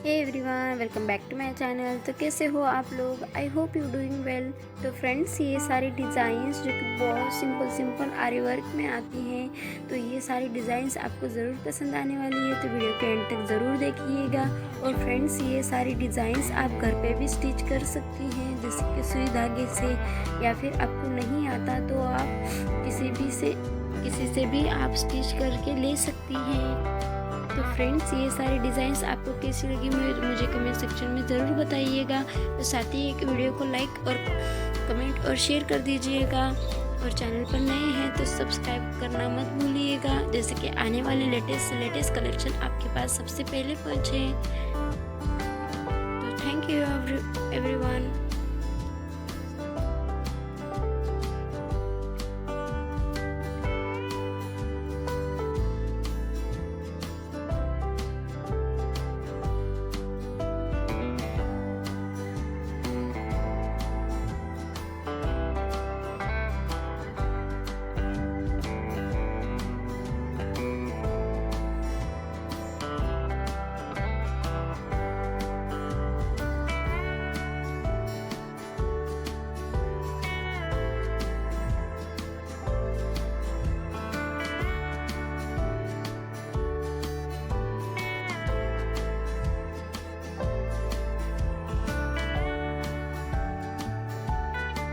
Hey everyone, welcome back to my channel. तो कैसे हो आप लोग? I hope you doing well. तो फ्रेंड्स, ये सारी डिज़ाइंस जो कि बहुत सिंपल आरी वर्क में आती हैं, तो ये सारी डिज़ाइंस आपको ज़रूर पसंद आने वाली है। तो वीडियो के एंड तक ज़रूर देखिएगा। और फ्रेंड्स, ये सारी डिज़ाइंस आप घर पे भी स्टिच कर सकती हैं, जैसे कि सुई धागे से, या फिर आपको नहीं आता तो आप किसी से भी आप स्टिच करके ले सकती हैं। तो फ्रेंड्स, ये सारी डिज़ाइंस आपको कैसी लगी मुझे कमेंट सेक्शन में ज़रूर बताइएगा। तो साथ ही एक वीडियो को लाइक और कमेंट और शेयर कर दीजिएगा। और चैनल पर नए हैं तो सब्सक्राइब करना मत भूलिएगा, जैसे कि आने वाले लेटेस्ट कलेक्शन आपके पास सबसे पहले पहुँचे। तो थैंक यू एवरीवन।